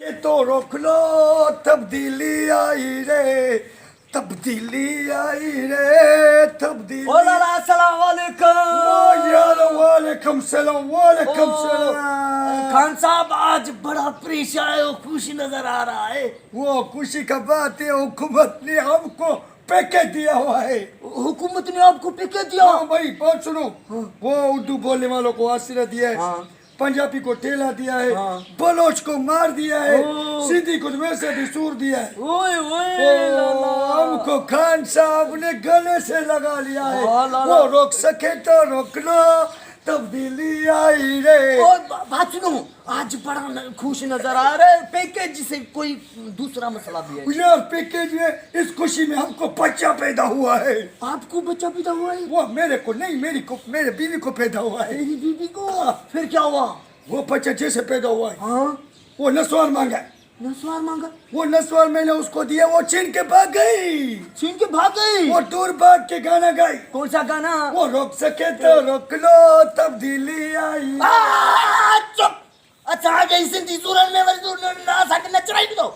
के तो रोक लो तब्दीली आई रे, तब्दीली आई रे, तब्दीली। ओ लाला अस्सलाम वालेकुम। ओ यार वालेकुम सलाम, वालेकुम सलाम। खान साहब आज बड़ा परेशान है, खुशी नजर आ रहा है। वो खुशी का बात है, हुकूमत ने हमको पैकेज दिया हुआ है। हुकूमत ने आपको पैकेज दिया? हाँ भाई बात सुनो, वो उर्दू बोलने वालों को आशीर्वाद दिया है, हाँ। पंजाबी को ठेला दिया है, हाँ। बलोच को मार दिया है, ओ। सिंधी को वैसे भी सूर दिया है। ओए ओए ओ, लाला। हमको खान साहब ने गले से लगा लिया है। हाँ, लाला। वो रोक सके तो रोक लो, तब्दीली आई रे। और बात सुनो, आज बड़ा खुश नजर आ रहा है, पैकेज से कोई दूसरा मसला भी है? यार पैकेज में इस खुशी में हमको बच्चा पैदा हुआ है। आपको बच्चा पैदा हुआ है? वो मेरे को नहीं, मेरे बीवी को पैदा हुआ है। मेरी बीबी को? फिर क्या हुआ? वो बच्चा जैसे पैदा हुआ है, हाँ, वो नस्वार मांगा, नस्वार मांगा। वो नस्वार मैंने उसको दिया, वो छीन के भाग गई। छीन के भाग गई? वो दूर भाग के गाना गाई। कौन सा गाना? वो रोक सके तो रोक लो, तब्दीली आई। चुप। अच्छा आ गई सिंधी सूरन में वरी तू ना साके नचराई भी तो